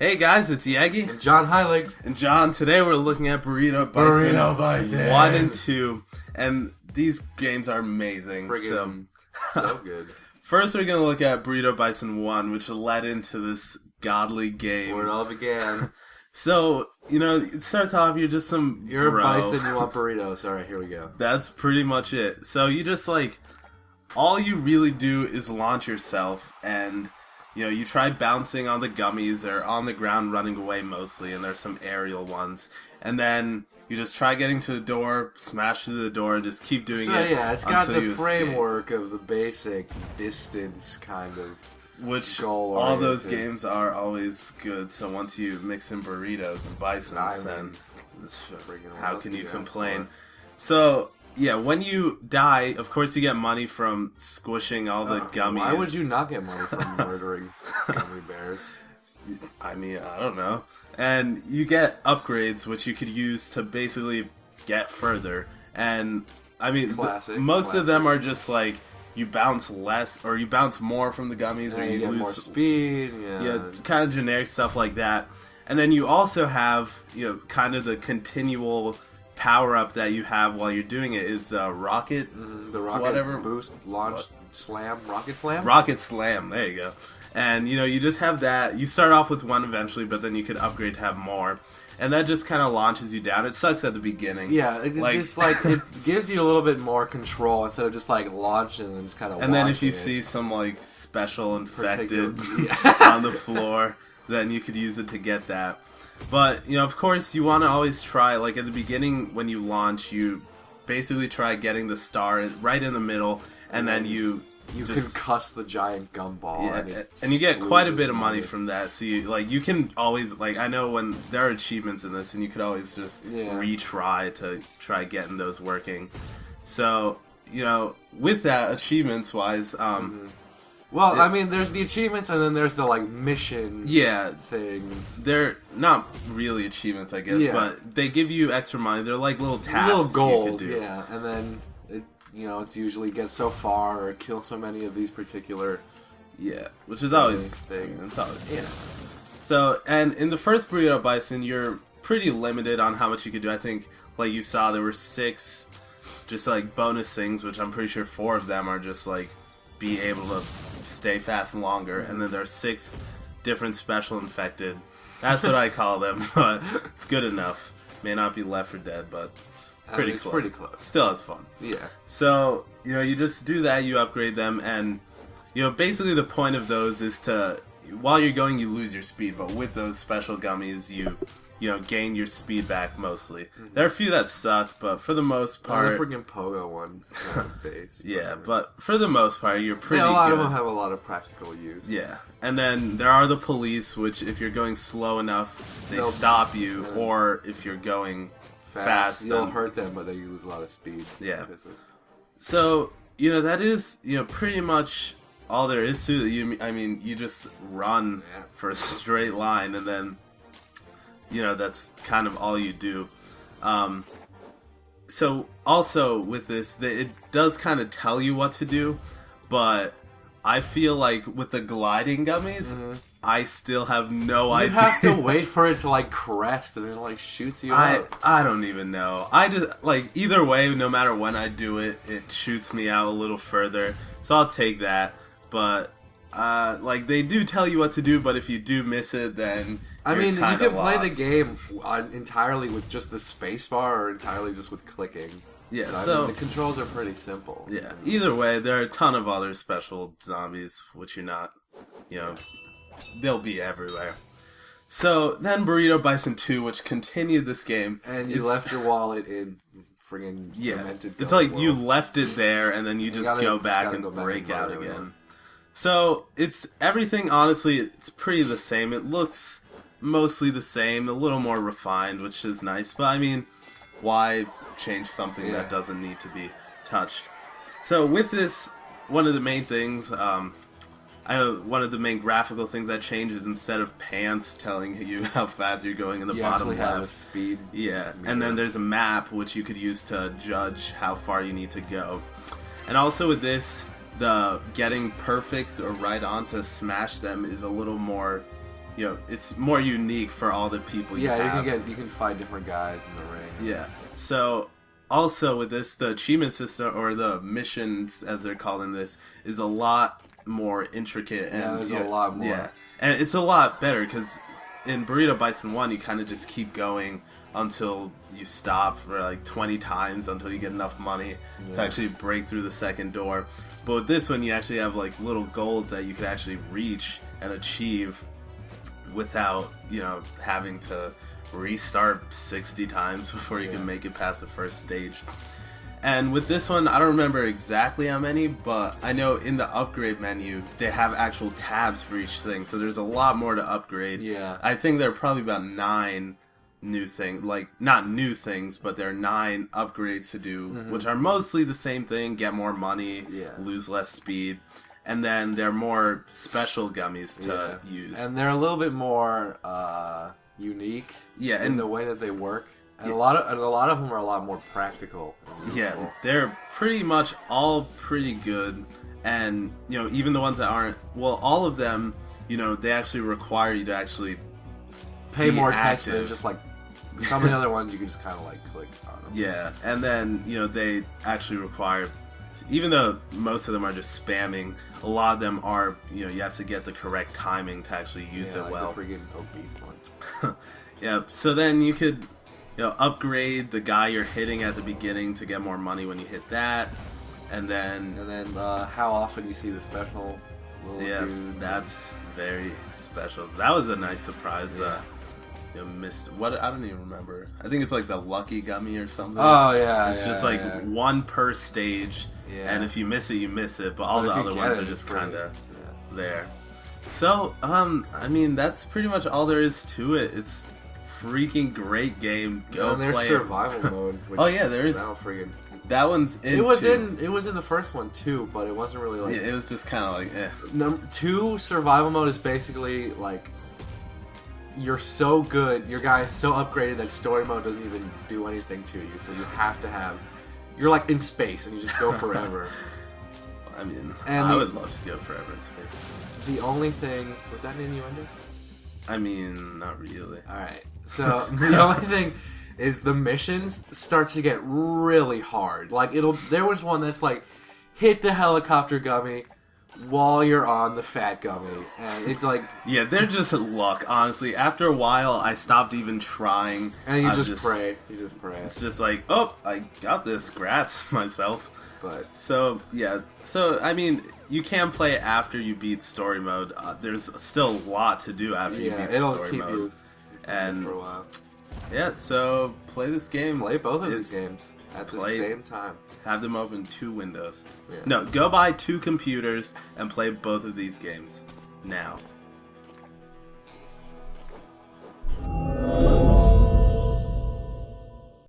Hey guys, it's Yegues and John Heilig. and John. Today we're looking at Burrito Bison 1 and 2, and these games are amazing. So good. First, we're gonna look at Burrito Bison 1, which led into this godly game. Where it all began. So it starts off. You're just You're bro. a bison. You want burritos. All right, here we go. That's pretty much it. So you just all you really do is launch yourself and. You try bouncing on the gummies or on the ground running away mostly, and there's some aerial ones. And then you just try getting to the door, smash through the door, and just keep doing it. Yeah, it's got the framework escape. of the basic distance kind of Which goal all those games are always good, so once you mix in burritos and bisons, then how can you complain? So... yeah, when you die, of course you get money from squishing all the gummies. Why would you not get money from murdering gummy bears? I mean, I don't know. And you get upgrades, which you could use to basically get further. And, I mean, most of them are just you bounce less, or you bounce more from the gummies, or you get lose more speed. Yeah, kind of generic stuff like that. And then you also have, kind of the continual... power-up that you have while you're doing it is the rocket... the rocket boost, launch, slam, rocket slam? Rocket slam, there you go. And, you just have that. You start off with one eventually, but then you could upgrade to have more. And that just kind of launches you down. It sucks at the beginning. Yeah, it gives you a little bit more control instead of just, launching and just kind of And then if you see some, special infected on the floor, then you could use it to get that. But, of course, you want to always try, at the beginning when you launch, you basically try getting the star right in the middle, and then you just concuss the giant gumball. Yeah, and you get quite a bit of money from that, so you can always, I know when there are achievements in this, and you could always just retry to try getting those working. So, with that, achievements-wise, well, I mean, there's the achievements, and then there's the, mission things. They're not really achievements, I guess, but they give you extra money. They're like little tasks little goals, you could do. Yeah, and then, it's usually get so far or kill so many of these particular... Yeah, which is always... things. It's always good. So, and in the first Burrito Bison, you're pretty limited on how much you could do. I think, you saw, there were 6 just, bonus things, which I'm pretty sure 4 of them are just, be able to stay fast longer, and then there are 6 different special infected. That's what I call them, but it's good enough. May not be Left 4 Dead, but it's pretty close. Still has fun. Yeah. So, you just do that, you upgrade them, and, basically the point of those is to, while you're going, you lose your speed, but with those special gummies, you gain your speed back mostly. There are a few that suck, but for the most part... the freaking pogo ones base. Yeah, but for the most part, you're pretty good. A lot of them have a lot of practical use. Yeah, and then there are the police, which if you're going slow enough, they'll stop you, or if you're going fast you'll hurt them, but they lose a lot of speed. Yeah. So, that is, pretty much all there is to it. I mean, you just run for a straight line, and then... that's kind of all you do. So, also with this, it does kind of tell you what to do, but I feel like with the gliding gummies, I still have no idea. You have to wait for it to, crest, and then it, shoots you out. I don't even know. I just, either way, no matter when I do it, it shoots me out a little further, so I'll take that, but... they do tell you what to do, but if you do miss it, then you can play lost. the game entirely with just the spacebar or entirely just with clicking. Yeah, so the controls are pretty simple. Yeah, either way, there are a ton of other special zombies, which you're not, they'll be everywhere. So, then Burrito Bison 2, which continued this game. And you left your wallet in friggin' cemented it's you left it there, and then you just go back and break out again. So, it's everything, honestly, it's pretty the same. It looks mostly the same, a little more refined, which is nice. But, I mean, why change something that doesn't need to be touched? So, with this, one of the main things, I know one of the main graphical things that changes, instead of pants telling you how fast you're going in the bottom left. Have a speed. Yeah, and then there's a map, which you could use to judge how far you need to go. And also with this... the getting perfect or right on to smash them is a little more it's more unique for all the people you have. You can find different guys in the ring. Yeah. So also with this, the achievement system, or the missions as they're calling this, is a lot more intricate. And there's a lot more. Yeah, and it's a lot better because in Burrito Bison 1, you kind of just keep going until you stop for like 20 times until you get enough money to actually break through the second door. But with this one, you actually have like little goals that you could actually reach and achieve without, having to restart 60 times before you can make it past the first stage. And with this one, I don't remember exactly how many, but I know in the upgrade menu, they have actual tabs for each thing. So there's a lot more to upgrade. Yeah. I think there are probably about 9 new things, like not new things, but there are 9 upgrades to do, which are mostly the same thing: get more money, lose less speed, and then there are more special gummies to use, and they're a little bit more unique in the way that they work, and a lot of them are a lot more practical. Yeah, they're pretty much all pretty good, and even the ones that aren't, well, all of them, they actually require you to actually pay more attention than just like some of the other ones you can just kind of like click on them. Yeah, and then they actually require, even though most of them are just spamming, a lot of them are you have to get the correct timing to actually use it well. The freaking obese ones. Yeah, so then you could upgrade the guy you're hitting at the beginning to get more money when you hit that, and then how often you see the special little dudes. That's very special. That was a nice surprise. Missed what? I don't even remember. I think it's like the lucky gummy or something. Oh yeah, it's just like one per stage, and if you miss it, you miss it. But all the other ones are just kind of there. So I mean, that's pretty much all there is to it. It's freaking great game. Go play there's survival mode. Which there is. That one's in. It was in the first one too, but it wasn't really like. Yeah, it was just kind of like. Number 2 survival mode is basically like. You're so good, your guy is so upgraded that story mode doesn't even do anything to you, so you have to have... You're like in space, and you just go forever. I mean, I would love to go forever in space. The only thing... Was that an innuendo? I mean, not really. Alright, so the only thing is the missions start to get really hard. Like, there was one that's like, hit the helicopter gummy while you're on the fat gummy, and it's like... Yeah, they're just luck, honestly. After a while, I stopped even trying. And you just pray. You just pray. It's just like, oh, I got this. Grats myself. But So, yeah. So, I mean, you can play it after you beat story mode. There's still a lot to do after you beat story mode. You and for a while. Yeah, so play this game. Play both of these games at the same time. Have them open 2 windows. Yeah. No, go buy 2 computers and play both of these games now.